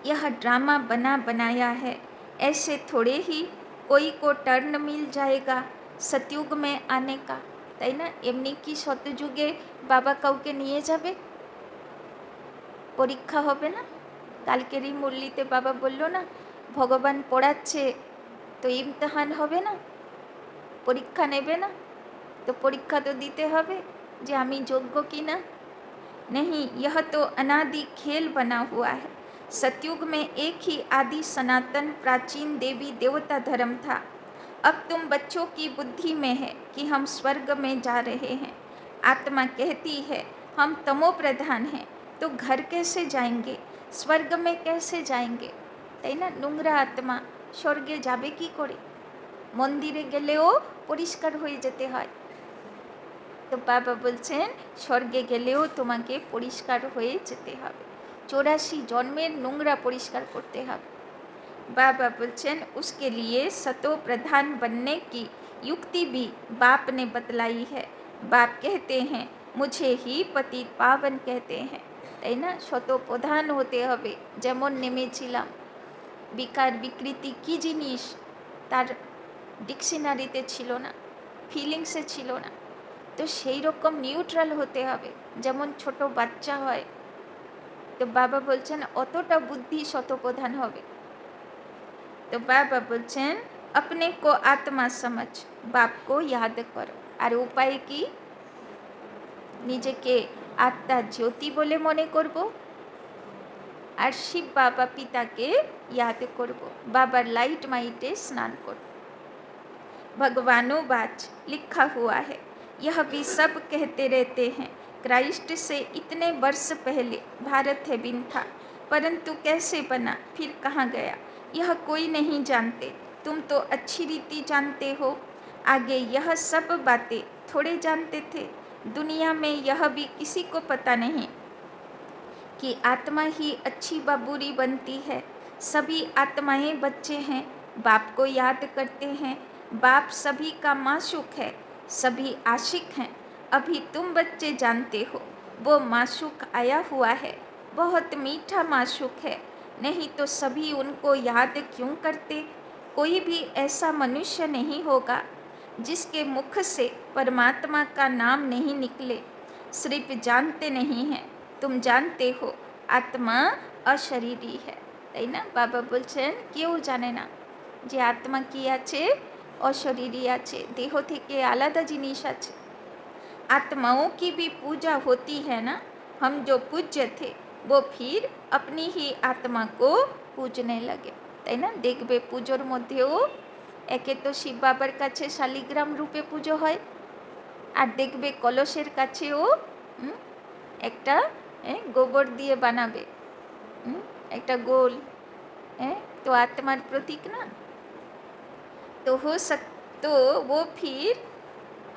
यह ड्रामा बना बनाया है, ऐसे थोड़े ही कोई को टर्न मिल जाएगा सतयुग में आने का, তাই না? এমনি কি শতযুগে বাবা কাউকে নিয়ে যাবে? পরীক্ষা হবে না? কালকেরই মুরলিতে বাবা বলল না, ভগবান পড়াচ্ছে তো ইমতিহান হবে না, পরীক্ষা নেবে না? তো পরীক্ষা তো দিতে হবে যে আমি যোগ্য কি না। नहीं, यह तो अनादि खेल बना हुआ है। सतयुग में एक ही आदि सनातन प्राचीन देवी देवता धर्म था। अब तुम बच्चों की बुद्धि में है कि हम स्वर्ग में जा रहे हैं। आत्मा कहती है हम तमो प्रधान हैं, तो घर कैसे जाएंगे, स्वर्ग में कैसे जाएंगे? তাই না? নোংরা আত্মা স্বর্গে যাবে কি করে? মন্দিরে গেলেও পরিষ্কার হয়ে যেতে হয়। তো বাবা বলছেন স্বর্গে গেলেও তোমাকে পরিষ্কার হয়ে যেতে হবে, 84 জন্মের নোংরা পরিষ্কার করতে হবে। बाबा बोलचन उसके लिए सतो प्रधान बनने की युक्ति भी बाप ने बतलाई है। बाप कहते हैं मुझे ही पतित पावन कहते हैं, তাই না? শত প্রধান হতে হবে। যেমন নেমেছিলাম, বিকার বিকৃতি কি জিনিস তার ডিকশনারিতে ছিল না, ফিলিংসে ছিল না, তো সেই রকম নিউট্রাল হতে হবে, যেমন ছোট বাচ্চা হয়। তো বাবা বলছেন অতটা বুদ্ধি শতপ্রধান হবে। तो बाबा बोलছেন अपने को आत्मा समझ, बाप को याद करो। আর উপায় কি? নিজেকে আত্মা জ্যোতি বলে মনে করব আর শিব বাবা পিতাকে याद করব, বাবার লাইট মাইটে স্নান করব। भगवानों बाच लिखा हुआ है, यह भी सब कहते रहते हैं क्राइस्ट से इतने वर्ष पहले भारत हेबिन था, परंतु कैसे बना, फिर कहाँ गया, यह कोई नहीं जानते। तुम तो अच्छी रीति जानते हो, आगे यह सब बातें थोड़े जानते थे। दुनिया में यह भी किसी को पता नहीं कि आत्मा ही अच्छी व बुरी बनती है। सभी आत्माएं बच्चे हैं, बाप को याद करते हैं। बाप सभी का माशूक है, सभी आशिक हैं। अभी तुम बच्चे जानते हो वो माशूक आया हुआ है, बहुत मीठा माशूक है, नहीं तो सभी उनको याद क्यों करते? कोई भी ऐसा मनुष्य नहीं होगा जिसके मुख से परमात्मा का नाम नहीं निकले। सिर्फ जानते नहीं हैं, तुम जानते हो आत्मा अशरीरी है, তাই না? বাবা বলছেন কেউ জানে না যে আত্মা কি আছে, अशरीरी আছে, देह থেকে আলাদা জিনিস আছে। आत्माओं की भी पूजा होती है ना, हम जो पूज्य थे वो फिर अपनी ही आत्मा को पूजने लगे, তাই না? দেখবে পুজোর মধ্যেও একে তো শিব বাবার কাছে শালিগ্রাম রূপে পুজো হয়, আর দেখবে কলসের কাছেও একটা গোবর দিয়ে বানাবে একটা গোল, তো आत्मार प्रतीक ना। तो हो तो वो फिर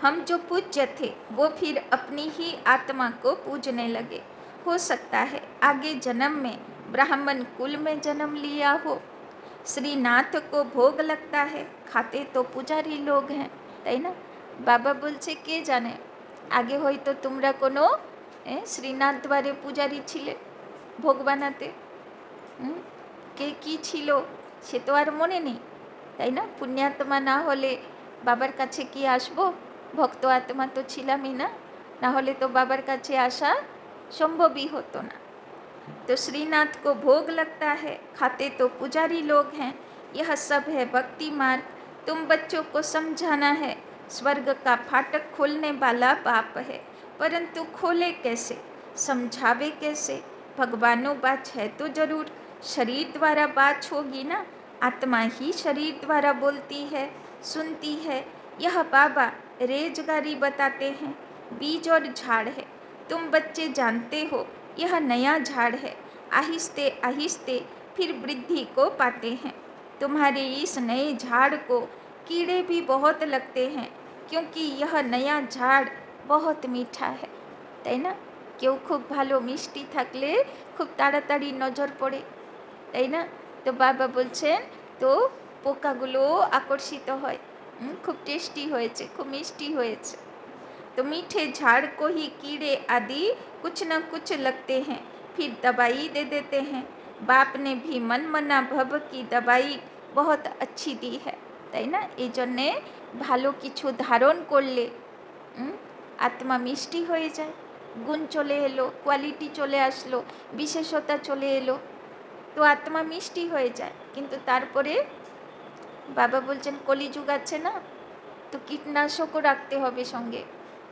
हम जो पूज्य थे वो फिर अपनी ही आत्मा को पूजने लगे। हो सकता है आगे जन्म में ब्राह्मण कुल में जन्म लिया हो। श्रीनाथ को भोग लगता है, खाते तो पुजारी लोग हैं, তাই না? বাবা বলছে কে জানে আগে হয়তো তোমরা কোনো শ্রীনাথ দ্বারে পূজারি ছিলে ভোগ বানাতে, কে কি ছিল সে তো আর মনে নেই, তাই না? পুণ্যাত্মা না হলে বাবার কাছে কি আসবো? ভক্ত আত্মা তো ছিলামই না, না হলে তো বাবার কাছে আসা সম্ভবই হতো না। तो श्रीनाथ को भोग लगता है, खाते तो पुजारी लोग हैं। यह सब है भक्ति मार्ग। तुम बच्चों को समझाना है, स्वर्ग का फाटक खोलने वाला बाप है। परंतु खोले कैसे, समझावे कैसे। भगवानो बात है तो जरूर शरीर द्वारा बात होगी ना, आत्मा ही शरीर द्वारा बोलती है, सुनती है। यह बाबा रेजगारी बताते हैं, बीज और झाड़ है। तुम बच्चे जानते हो यह नया झाड़ है, आहिस्ते आहिस्ते फिर वृद्धि को पाते हैं। तुम्हारे इस नए झाड़ को कीड़े भी बहुत लगते हैं, क्योंकि यह नया झाड़ बहुत मीठा है, তাই না? কেউ খুব ভালো মিষ্টি থাকলে খুব তাড়াতাড়ি নজর পড়ে, তাই না? তো বাবা বলছেন তো পোকাগুলো আকর্ষিত হয়, খুব টেস্টি হয়েছে, খুব মিষ্টি হয়েছে। तो मीठे झाड़ को ही कीड़े आदि कुछ न कुछ लगते हैं, फिर दवाई दे देते हैं। बाप ने भी मन मना भव की दवाई बहुत अच्छी दी है, তাই না? এই জন্যে ভালো কিছু ধারণ করলে আত্মা মিষ্টি হয়ে যায়, গুণ চলে এলো, কোয়ালিটি চলে আসলো, বিশেষতা চলে এলো, তো আত্মা মিষ্টি হয়ে যায়। কিন্তু তারপরে বাবা বলছেন কলিযুগ আছে না, তো কীটনাশকও রাখতে হবে সঙ্গে,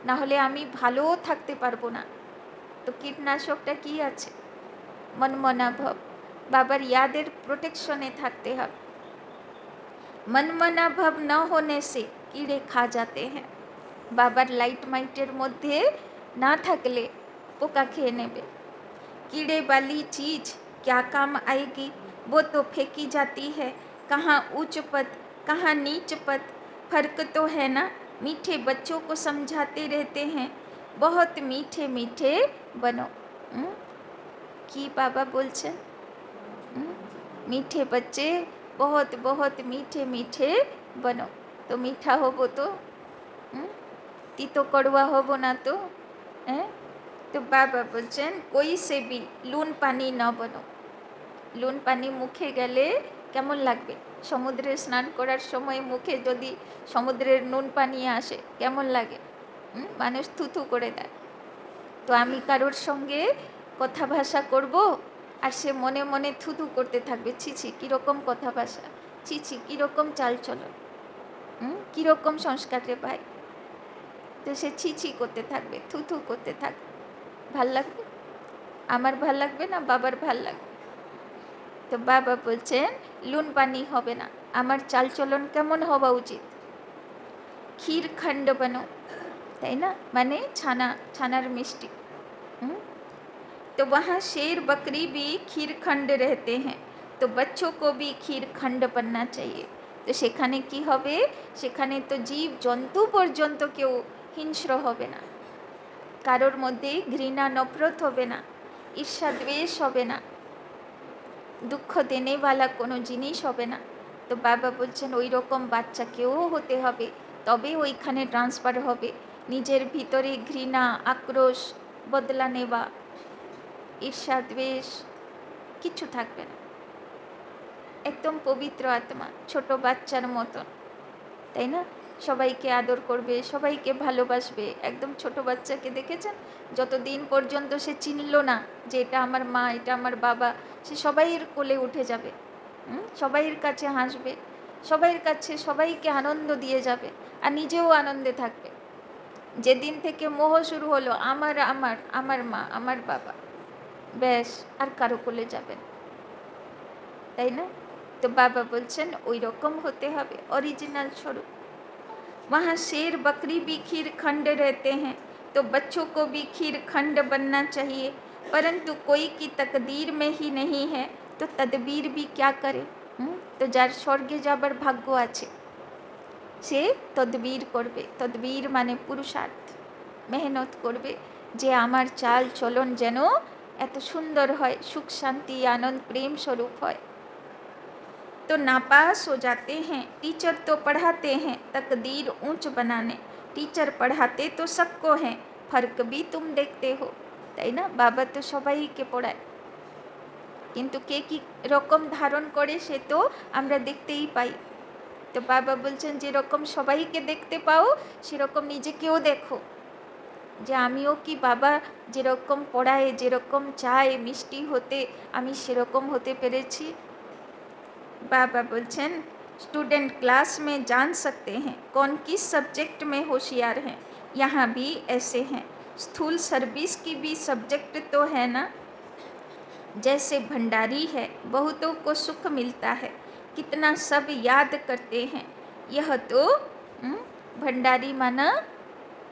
না হলে আমি ভালোও থাকতে পারবো না। তো কীটনাশকটা কি আছে? মনমনা ভাব, বাবার ইয়াদের প্রোটেকশনে থাকতে হবে। मनमना भाव न होने से कीड़े खा जाते हैं। बाबार लाइट माइटेर मध्य ना थकले पोका खेये नेबे। कीड़े वाली चीज क्या काम आएगी, वो तो फेंकी जाती है। कहाँ ऊंच पद कहाँ नीच पद, फर्क तो है ना। मीठे बच्चों को समझाते रहते हैं, बहुत मीठे मीठे बनो। की बाबा बोलছেন, मीठे बच्चे बहुत बहुत मीठे मीठे बनो। तो मीठा होबो तो तीतो कड़वा होबो ना तो तो बाबा बोलছেন कोई से भी लून पानी न बनो। लून पानी मुखे गेले केमन लागबे? समुद्रे स्नान करार समय मुखे यदि समुद्रेर नुन पानी आसे केमन लागे? मानुष थुथु करे देय। तो आमी कारोर संगे कथा भाषा करबो আর সে মনে মনে থুথু করতে থাকবে, ছিছি কীরকম কথা ভাষা, ছিছি কীরকম চাল চলন, কীরকম সংস্কার রে ভাই। তো সে ছিছি করতে থাকবে, থুথু করতে থাকবে। ভাল লাগবে? আমার ভাল লাগবে না, বাবার ভাল লাগবে। তো বাবা বলছেন লুন পানি হবে না, আমার চাল চলন কেমন হওয়া উচিত? ক্ষীর খণ্ড বানো, তাই না? মানে ছানা, ছানার মিষ্টি। तो वहाँ शेर बकरी भी खीर खंड रहते हैं, तो बच्चों को भी खीर खंड बनना चाहिए। तो সেখানে কি হবে? সেখানে তো জীব জন্তু পর্যন্ত কেউ হিংস্র হবে না, কারোর মধ্যে ঘৃণা নফরত হবে না, ঈর্ষা দ্বেষ হবে না, দুঃখ দেনেওয়ালা কোনো জিনিস হবে না। তো বাবা বলছেন ওই রকম বাচ্চাকেও হতে হবে, তবে ওইখানে ট্রান্সফার হবে। নিজের ভিতরে ঘৃণা, আক্রোশ, বদলা নেওয়া, ঈর্ষা দ্বেষ কিছু থাকবে না। একদম পবিত্র আত্মা, ছোট বাচ্চার মতন, তাই না? সবাইকে আদর করবে, সবাইকে ভালোবাসবে। একদম ছোট বাচ্চাকে দেখেছেন? যতদিন পর্যন্ত সে চিনল না যে এটা আমার মা, এটা আমার বাবা, সে সবাইয়ের কোলে উঠে যাবে, সবাইয়ের কাছে হাসবে, সবাইয়ের কাছে সবাইকে আনন্দ দিয়ে যাবে, আর নিজেও আনন্দে থাকবে। যেদিন থেকে মোহ শুরু হলো আমার আমার আমার মা, আমার বাবা, ব্যাস আর কারো কোলে যাবেন, তাই না? তো বাবা বলছেন ওই রকম হতে হবে, ओरिजिनल स्वरूप। वहाँ शेर बकरी भी खीर खंड रहते हैं, तो बच्चों को भी खीर खंड बनना चाहिए। परंतु कोई की तकदीर में ही नहीं है, तो तदबीर भी क्या करे। तो जार स्वर्गे जाবার भाग्य আছে সে তদবীর করবে। তদবীর মানে পুরুষার্থ, মেহনত করবে যে আমার চাল চলন যেন এত সুন্দর হয়, সুখ শান্তি आनंद प्रेम स्वरूप হয়। तो नापास हो जाते हैं, टीचर तो पढ़ाते हैं तकदीर ऊंच बनाने। टीचर पढ़ाते तो सबको हैं, फर्क भी तुम देखते हो, তাই না? বাবা তো সবাইকে পড়ায়, কিন্তু কে কী রকম ধারণ করে সে তো আমরা দেখতেই পাই। তো বাবা বলছেন যেরকম সবাইকে দেখতে পাও সেরকম নিজেকেও দেখো, যে আমিও কি বাবা যেরকম পড়ায়, যেরকম চায় মিষ্টি হতে, আমি সেরকম হতে পেরেছি। बाबा बोलছেন स्टूडेंट क्लास में जान सकते हैं कौन किस सब्जेक्ट में होशियार हैं, यहाँ भी ऐसे हैं। स्थूल सर्विस की भी सब्जेक्ट तो है ना। जैसे भंडारी है, बहुतों को सुख मिलता है, कितना सब याद करते हैं। यह तो भंडारी माना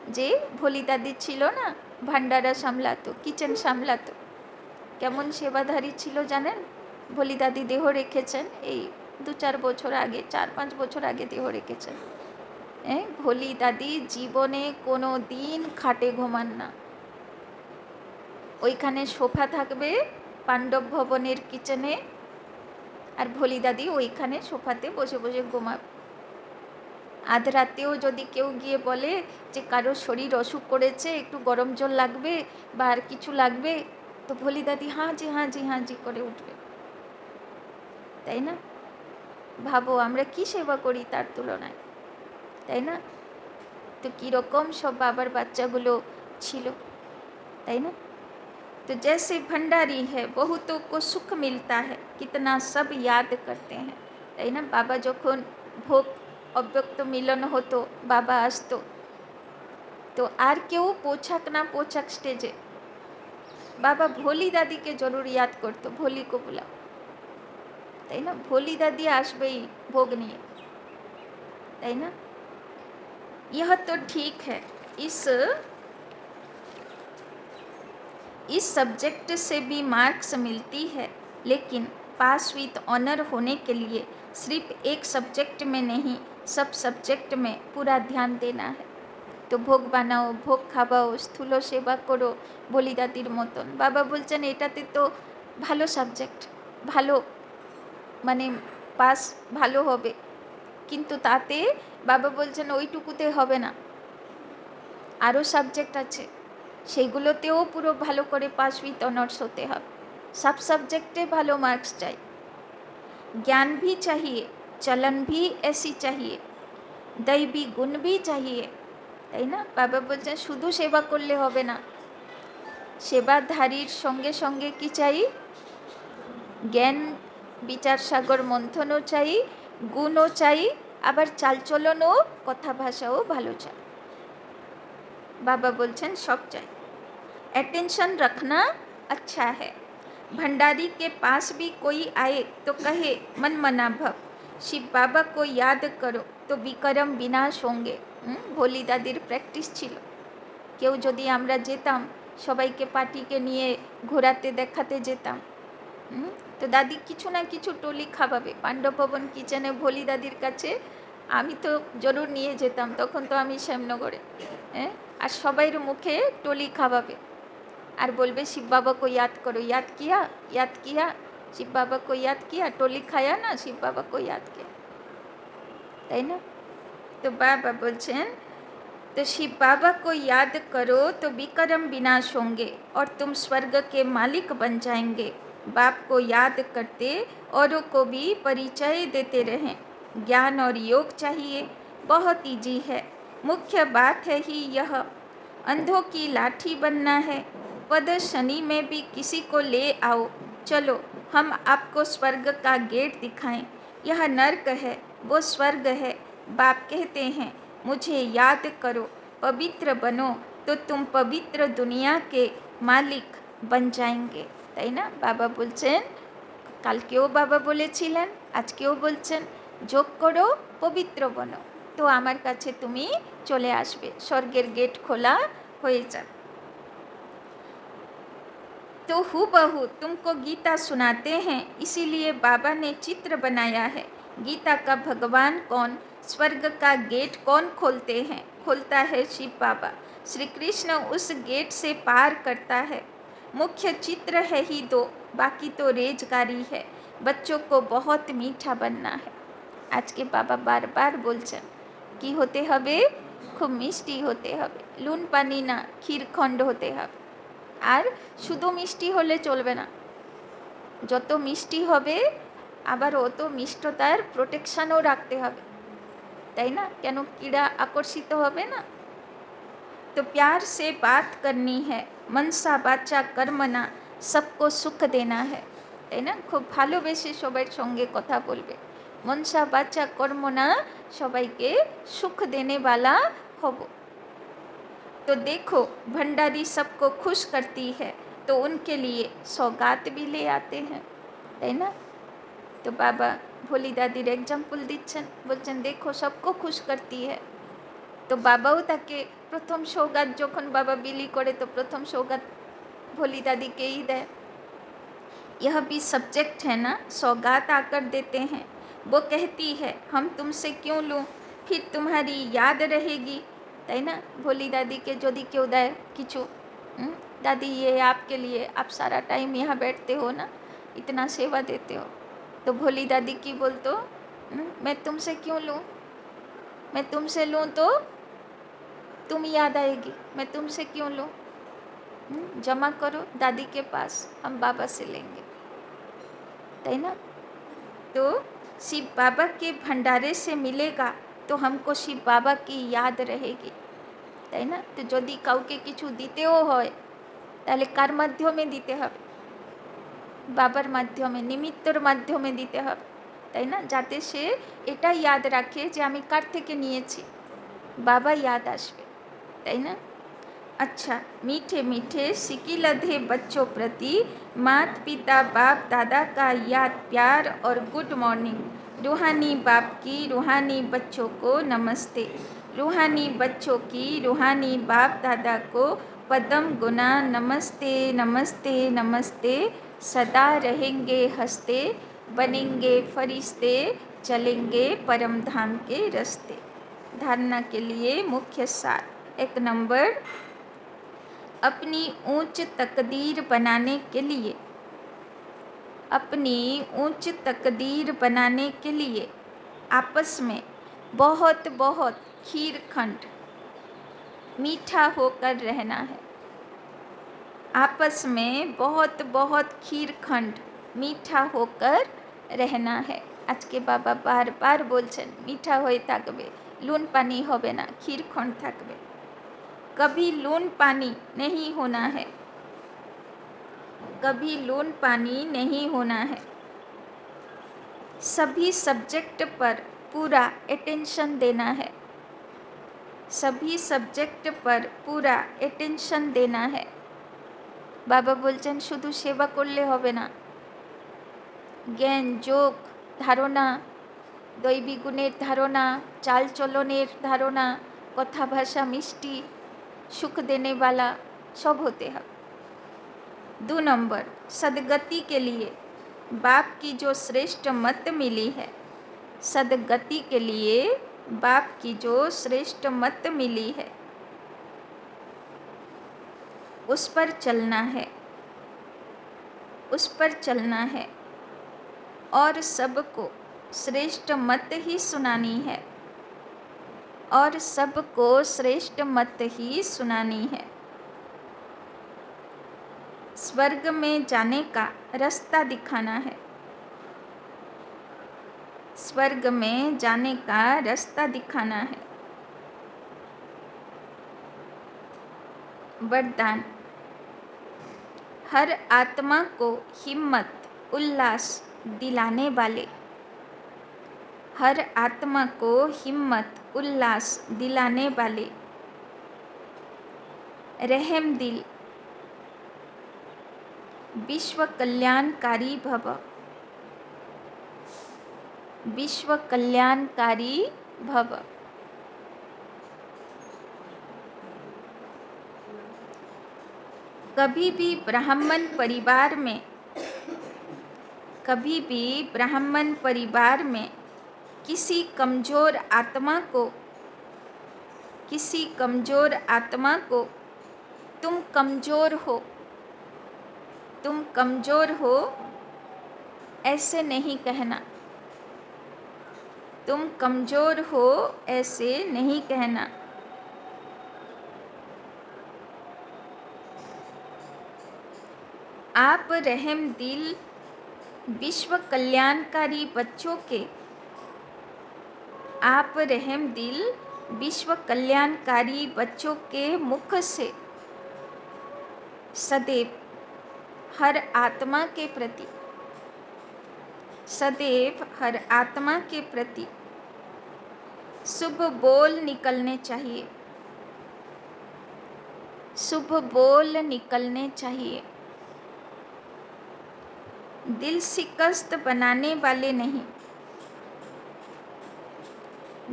যে ভোলি দাদি ছিল না, ভান্ডারা সামলাতো, কিচেন সামলাতো, কেমন সেবাধারী ছিল জানেন? ভোলি দাদি দেহ রেখেছেন এই 2-4 বছর আগে, 4-5 বছর আগে দেহ রেখেছেন। ভোলি দাদি জীবনে কোনো দিন খাটে ঘুমান না। ওইখানে সোফা থাকবে পাণ্ডব ভবনের কিচেনে, আর ভোলি দাদি ওইখানে সোফাতে বসে বসে ঘুমাবে। আধ রাতেও যদি কেউ গিয়ে বলে যে কারো শরীর অসুখ করেছে, একটু গরম জল লাগবে বা আর কিছু লাগবে, তো ভোলি দাদি হ্যাঁ জি হ্যাঁ জি হ্যাঁ জি করে উঠবে, তাই না? ভাবো আমরা কি সেবা করি তার তুলনায়, তাই না? তো কীরকম সব বাবার বাচ্চাগুলো ছিল, তাই না? तो जैसे भंडारी है, बहुतों को सुख मिलता है, कितना सब याद करते हैं, তাই না? বাবা যখন ভোগ অব্যক্ত মিলন হতো, বাবা আসতো, তো আর কেউ পোছাক না পোছাক স্টেজে, বাবা ভোলি দাদিকে জরুর ইয়াদ করতো, ভোলি को बुलाओ, তাই না? ভোলি দাদি আসবেই ভোগ নিয়ে, তাই না? यह तो ठीक है, इस सब्जेक्ट से भी मार्क्स मिलती है, लेकिन पास विथ ऑनर होने के लिए सिर्फ एक सब्जेक्ट में नहीं, सब सब्जेक्ट में पूरा ध्यान देना है। तो ভোগ বানাও, ভোগ খাওয়াও, স্থূল সেবা করো বলি দাদির মতন। বাবা বলছেন এটাতে তো ভালো সাবজেক্ট, ভালো মানে পাস ভালো হবে, কিন্তু তাতে বাবা বলছেন ওইটুকুতে হবে না, আরও সাবজেক্ট আছে, সেইগুলোতেও পুরো ভালো করে পাস উইথ অনার্স হতে হবে। সব সাবজেক্টে ভালো মার্কস চাই, জ্ঞান भी चाहिए, चलन भी ऐसी चाहिए, दैवी गुण भी चाहिए, তাই না? বাবা বলছেন শুধু সেবা করলে হবে না, সেবাধারীর সঙ্গে সঙ্গে কি চাই? জ্ঞান, বিচার সাগর মন্থনও চাই, গুণও চাই, আবার চালচলনও, কথা ভাষাও ভালো চাই। বাবা বলছেন সব চাই। अटेंशन रखना अच्छा है, भंडारी के पास भी कोई आए तो कहे मन मना भव, शिव बाबा को याद करो तो विक्रम विनाश होंगे। ভোলি দাদির প্র্যাকটিস ছিল, কেউ যদি আমরা যেতাম সবাইকে পার্টিকে নিয়ে ঘোরাতে দেখাতে যেতাম, তো দাদি কিছু না কিছু টলি খাওয়াবে। পাণ্ডব ভবন কিচেনে ভোলি দাদির কাছে আমি তো জরুর নিয়ে যেতাম, তখন তো আমি শ্যামনগরে, আর সবাইয়ের মুখে টলি খাওয়াবে আর বলবে শিব বাবা को याद करो, याद किया शिव बाबा को याद किया, टोली खाया ना, शिव बाबा को याद किया, তাই না? तो बाबा बोलছেন तो शिव बाबा को याद करो तो विक्रम विनाश होंगे और तुम स्वर्ग के मालिक बन जाएंगे। बाप को याद करते औरों को भी परिचय देते रहें। ज्ञान और योग चाहिए, बहुत ईजी है, मुख्य बात है ही यह, अंधों की लाठी बनना है। पद शनि में भी किसी को ले आओ, चलो हम आपको स्वर्ग का गेट दिखाएं, यह नर्क है वो स्वर्ग है। बाप कहते हैं मुझे याद करो, पवित्र बनो तो तुम पवित्र दुनिया के मालिक बन जाएंगे, তাই না? বাবা বলছেন, কালকেও বাবা বলেছিলেন, আজকেও বলছেন, যোগ করো, পবিত্র বনো, তো আমার কাছে তুমি চলে আসবে, স্বর্গের গেট খোলা হয়ে যাবে। तो हूबहू तुमको गीता सुनाते हैं, इसीलिए बाबा ने चित्र बनाया है। गीता का भगवान कौन, स्वर्ग का गेट कौन खोलते हैं? खोलता है शिव बाबा। श्री कृष्ण उस गेट से पार करता है। मुख्य चित्र है ही दो, बाकी तो रेजगारी है। बच्चों को बहुत मीठा बनना है। आज के बाबा बार बार बोलছেন কি হতে হবে? খুব মিষ্টি হতে হবে, লুন পানি না, ক্ষীরখণ্ড হতে হবে। আর শুধু মিষ্টি হলে চলবে না, যত মিষ্টি হবে আবার অত মিষ্টতার প্রোটেকশানও রাখতে হবে, তাই না? কেন कीड़ा আকর্ষিত হবে না। तो प्यार से बात करनी है, मनसा बाचा कर्मना, सबको सुख देना है, তাই না? খুব ভালোবেসে সবার সঙ্গে কথা বলবে, মনসা বাচা কর্মনা, সবাইকে সুখ দেনেওয়ালা হব। तो देखो भंडारी सबको खुश करती है, तो उनके लिए सौगात भी ले आते हैं, है ना। तो बाबा भोली दादीर एग्जाम्पल दिच्छेन, बोलছেন देखो सबको खुश करती है। तो बाबाও তাকে প্রথম সৌগাত যখন বাবা বিলি করে তো প্রথম সৌগাত भोली दादी के ही दें। यह भी सब्जेक्ट है ना, सौगात आकर देते हैं। वो कहती है हम तुमसे क्यों लूँ, फिर तुम्हारी याद रहेगी, है ना। भोली दादी के यदि क्यों दें किचु, दादी ये आपके लिए, आप सारा टाइम यहाँ बैठते हो ना, इतना सेवा देते हो। तो भोली दादी की बोल तो मैं तुमसे क्यों लूँ, मैं तुमसे लूँ तो तुम याद आएगी, मैं तुमसे क्यों लूँ, जमा करो दादी के पास, हम बाबा से लेंगे, है ना। तो शिव बाबा के भंडारे से मिलेगा तो हमको शिव बाबा की याद रहेगी, है ना। तो यदि काउके किछु दितेओ हय ताहले कार माध्यमे दिते हबे, बाबार माध्यमे, निमित्तर माध्यमे दिते हबे, ताई ना, जाते से एटा याद राखे जे आमी कार थेके नियेछि, बाबा याद आसबे, ताई ना। अच्छा, मीठे मीठे सिकिलधे बच्चों प्रति माता पिता बाप दादा का याद प्यार और गुड मॉर्निंग। रूहानी बाप की रूहानी बच्चों को नमस्ते, रूहानी बच्चों की रूहानी बाप दादा को पदम गुना नमस्ते नमस्ते नमस्ते। सदा रहेंगे हंसते, बनेंगे फरिश्ते, चलेंगे परम धाम के रास्ते। धारणा के लिए मुख्य सार। 1 नंबर, अपनी ऊंच तकदीर बनाने के लिए, अपनी ऊंच तकदीर बनाने के लिए आपस में बहुत बहुत खीर खंड मीठा होकर रहना है। आपस में बहुत बहुत खीर खंड मीठा होकर रहना है। आज के बाबा बार बार बोलছেন मीठा হয়ে থাকবে, लून पानी হবে না, खीर खंड থাকবে। कभी लून पानी नहीं होना है, कभी लून पानी नहीं होना है। सभी सब्जेक्ट पर पूरा अटेंशन देना है, सभी सब्जेक्ट पर पूरा अटेंशन देना है। बाबा बोलছেন शुधु सेवा करले होबे ना, ज्ञान जोग धारणा, दैवी गुणेर धारणा, चाल चलनेर धारणा, कथा भाषा मिष्टि, सुख देने वाला सब होते हैं। 2 नंबर, सदगति के लिए बाप की जो श्रेष्ठ मत मिली है, सदगति के लिए बाप की जो श्रेष्ठ मत मिली है उस पर चलना है, उस पर चलना है और सबको श्रेष्ठ मत ही सुनानी है, और सबको श्रेष्ठ मत ही सुनानी है। स्वर्ग में जाने का रास्ता दिखाना है, स्वर्ग में जाने का रास्ता दिखाना है। वरदान, हर आत्मा को हिम्मत उल्लास दिलाने वाले, हर आत्मा को हिम्मत उल्लास दिलाने वाले, रहम दिल, विश्व कल्याणकारी भव, विश्व कल्याणकारी भव। कभी भी ब्राह्मण परिवार में, कभी भी ब्राह्मण परिवार में किसी कमज़ोर आत्मा को, किसी कमज़ोर आत्मा को तुम कमज़ोर हो, तुम कमज़ोर हो ऐसे नहीं कहना, तुम कमज़ोर हो ऐसे नहीं कहना। आप रहम दिल विश्व कल्याणकारी बच्चों के, आप रहम दिल विश्व कल्याणकारी बच्चों के मुख से सदैव हर आत्मा के प्रति, सदैव हर आत्मा के प्रति शुभ बोल निकलने चाहिए, शुभ बोल निकलने चाहिए, दिल शिकस्त बनाने वाले नहीं,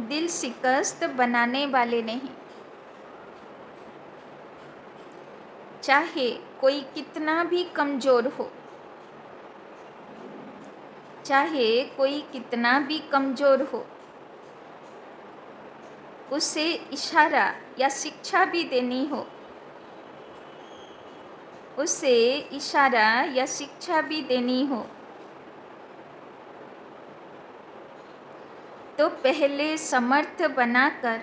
दिल शिकस्त बनाने वाले नहीं। चाहे कोई कितना भी कमज़ोर हो, चाहे कोई कितना भी कमज़ोर हो, उसे इशारा या शिक्षा भी देनी हो, उसे इशारा या शिक्षा भी देनी हो, तो पहले समर्थ बनाकर,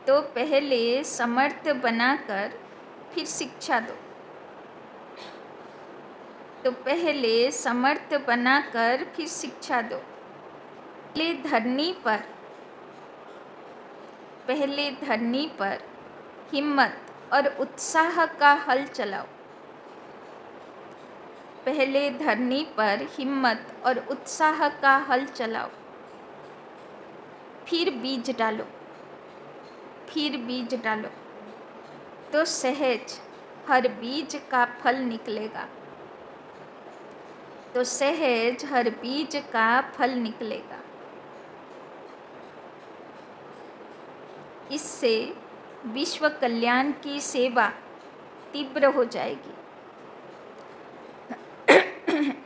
तो पहले समर्थ बनाकर फिर शिक्षा दो, तो पहले समर्थ बनाकर फिर शिक्षा दो। पहले धरनी पर हिम्मत और उत्साह का हल चलाओ, पहले धरनी पर हिम्मत और उत्साह का हल चलाओ, फिर बीज डालो, फिर बीज डालो, तो सहज हर बीज का फल निकलेगा, तो सहज हर बीज का फल निकलेगा। इससे विश्व कल्याण की सेवा तीव्र हो जाएगी,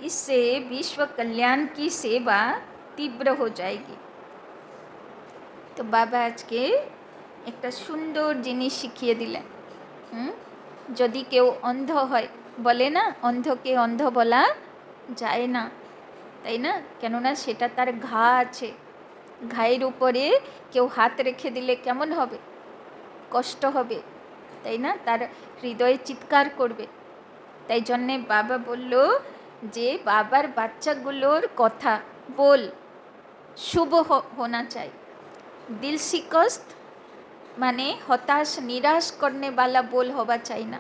इससे विश्व कल्याण की सेवा तीव्र हो जाएगी। तो बाबा आज के एक सुंदर जिनिस शिखिए दिलें, यदि केउ अंध है बोले ना, अंध के अंध बोला जाए ना, ताई ना, केनना सेटा तार घा आछे, घायेर उपरे केउ हाथ रेखे दिले केमन होबे, कष्ट होबे, ताई ना, तार हृदय चित्कार करबे। ताई जन्ने बाबा बोल्लो जे बाबार बाच्चागुलोर कथा बोल शुभ होना चाहिए, दिल शिकस्त माने हताश निराश करने वाला बोल हवा चाই না,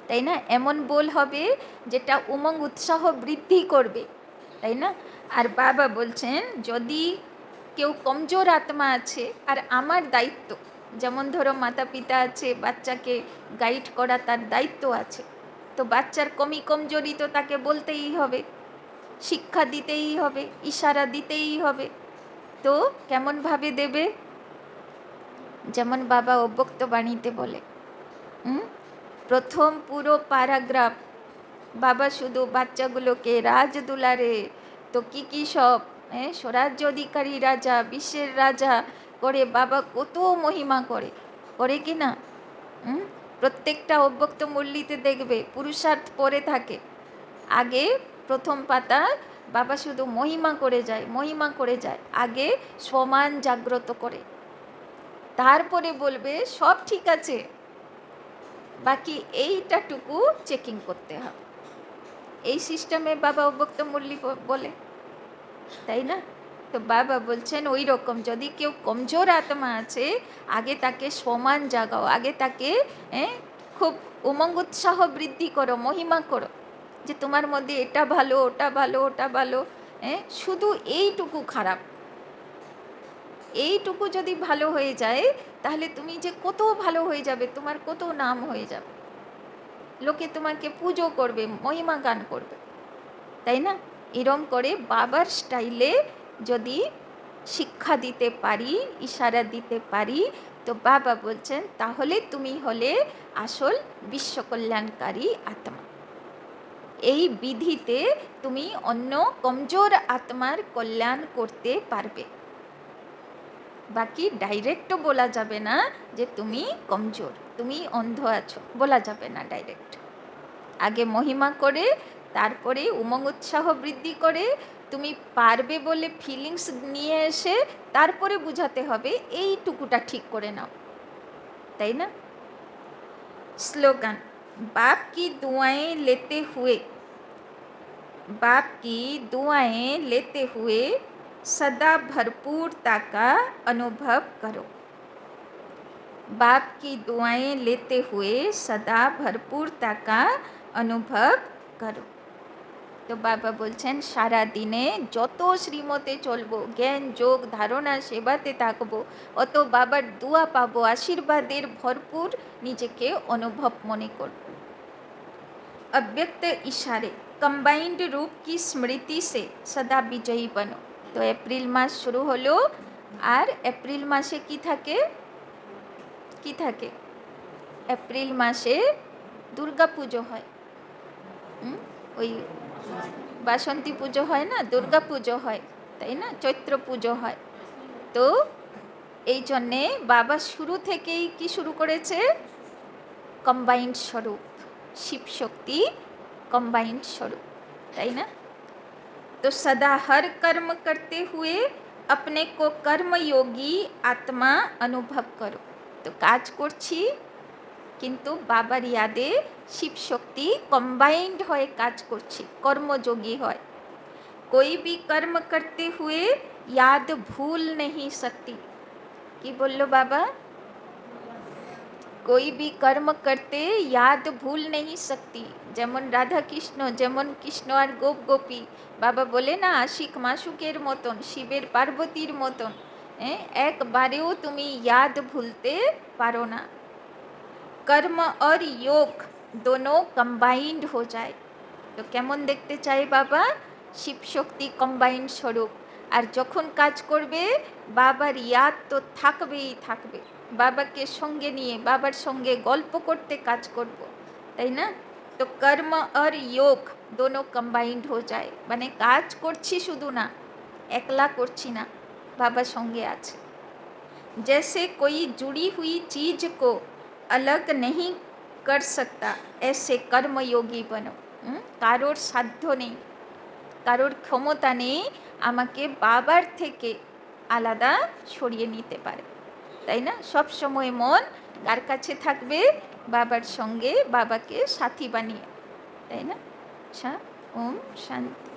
তাই না, এমন बोल হবে যেটা উমঙ্গ উৎসাহ বৃদ্ধি করবে, তাই না। আর বাবা বলছেন যদি কেউ কমজোর আত্মা আছে আর আমার দায়িত্ব, যেমন ধরো মাতা পিতা আছে, বাচ্চাকে গাইড করা তার দায়িত্ব আছে, তো বাচ্চার কমি কমজোরি তো তাকে বলতেই হবে, শিক্ষা দিতেই হবে, ইশারা দিতেই হবে। তো কেমনভাবে দেবে, যেমন বাবা অব্যক্ত বাণীতে বলে, প্রথম পুরো প্যারাগ্রাফ বাবা শুধু বাচ্চাগুলোকে রাজ দুলারে, তো কী সব স্বরাজ্য অধিকারী রাজা, বিশ্বের রাজা করে বাবা কত মহিমা করে কি না। প্রত্যেকটা অব্যক্ত মুরলিতে দেখবে পুরুষার্থ পরে থাকে, আগে প্রথম পাতা বাবা শুধু মহিমা করে যায়, আগে সমান জাগ্রত করে, তারপরে বলবে সব ঠিক আছে, বাকি এইটাটুকু চেকিং করতে হবে। এই সিস্টেমে বাবা অব্যক্ত মুরলি বলে, তাই না। তো বাবা বলছেন ওই রকম যদি কেউ কমজোর আত্মা আছে, আগে তাকে সমান জাগাও, আগে তাকে খুব উমঙ্গ উৎসাহ বৃদ্ধি করো, মহিমা করো, যে তোমার মধ্যে এটা ভালো, ওটা ভালো, ওটা ভালো, শুধু এইটুকু খারাপ, এইটুকু যদি ভালো হয়ে যায় তাহলে তুমি যে কত ভালো হয়ে যাবে, তোমার কত নাম হয়ে যাবে, লোকে তোমাকে পুজো করবে, মহিমা গান করবে, তাই না। এরম করে বাবার স্টাইলে যদি শিক্ষা দিতে পারি, ইশারা দিতে পারি, তো বাবা বলছেন তাহলে তুমি হলে আসল বিশ্বকল্যাণকারী আত্মা। এই বিধিতে তুমি অন্য কমজোর আত্মার কল্যাণ করতে পারবে। বাকি ডাইরেক্টও বলা যাবে না যে তুমি কমজোর, তুমি অন্ধ আছো, বলা যাবে না ডাইরেক্ট। আগে মহিমা করে, তারপরে উমঙ্গ উৎসাহ বৃদ্ধি করে, তুমি পারবে বলে ফিলিংস নিয়ে এসে তারপরে বুঝাতে হবে এইটুকুটা ঠিক করে নাও, তাই না। স্লোগান, बाप की दुआएं लेते हुए, बाप की दुआएं लेते हुए सदा भरपूरता का अनुभव करो, बाप की दुआएं लेते हुए सदा भरपूरता का अनुभव करो। তো বাবা বলছেন সারা দিনে যত শ্রীমতে চলবো, জ্ঞান যোগ ধারণা সেবাতে থাকবো, অত বাবার দোয়া পাবো, আশীর্বাদের ভরপুর নিজেকে অনুভব মনে করব। अव्यक्त इशारे कंबाइंड रूप की स्मृति से सदा विजयी बनो। तो एप्रिल मास शुरू हलो और एप्रिल मासे की थाके एप्रिल मासे दुर्गा पुजो है, ওই বাসন্তী পুজো হয় না, দুর্গা পুজো হয়, তাই না, চৈত্র পুজো হয়। তো এই জন্যে বাবা শুরু থেকেই কি শুরু করেছে, কম্বাইন্ড স্বরূপ, शिव शक्ति कम्बाइंड स्वरूप, है ना। तो सदा हर कर्म करते हुए अपने को कर्मयोगी आत्मा अनुभव करो। तो काज करছি কিন্তু বাবার ইয়াদে शिव शक्ति कम्बाइंड হয়ে কাজ করছি, কর্মযোগী হয়। कोई भी कर्म करते हुए याद भूल नहीं सकती। কি বললো বাবা, कोई भी कर्म करते याद भूल नहीं सकती। যেমন রাধা কৃষ্ণ, যেমন কৃষ্ণ আর গোপ গোপী, বাবা বলে না আশিক মাসুকের মতন, শিবের পার্বতীর মতন, একবারেও তুমি याद ভুলতে পারো না। कर्म और योग दोनों कंबाइंड हो जाए। तो কেমন দেখতে চাই বাবা, শিব শক্তি কম্বাইন্ড স্বরূপ। আর যখন কাজ করবে বাবার ইয়াদ তো থাকবেই থাকবে, বাবাকে সঙ্গে নিয়ে বাবার সঙ্গে গল্প করতে কাজ করব, তাই না। তো কর্ম আর যোগ দোনো কম্বাইন্ড হয়ে যায়, মানে কাজ করছি শুধু না, একলা করছি না, বাবার সঙ্গে আছে। जैसे कोई जुड़ी हुई चीज को अलग नहीं कर सकता, ऐसे कर्मयोगी बनो। কারোর সাধ্য নেই, কারোর ক্ষমতা নেই আমাকে বাবার থেকে আলাদা সরিয়ে নিতে পারে, তাই না। সব সময় মন কার কাছে থাকবে, বাবার সঙ্গে, বাবাকে সাথী বানিয়ে, তাই না। আচ্ছা, ওম শান্তি।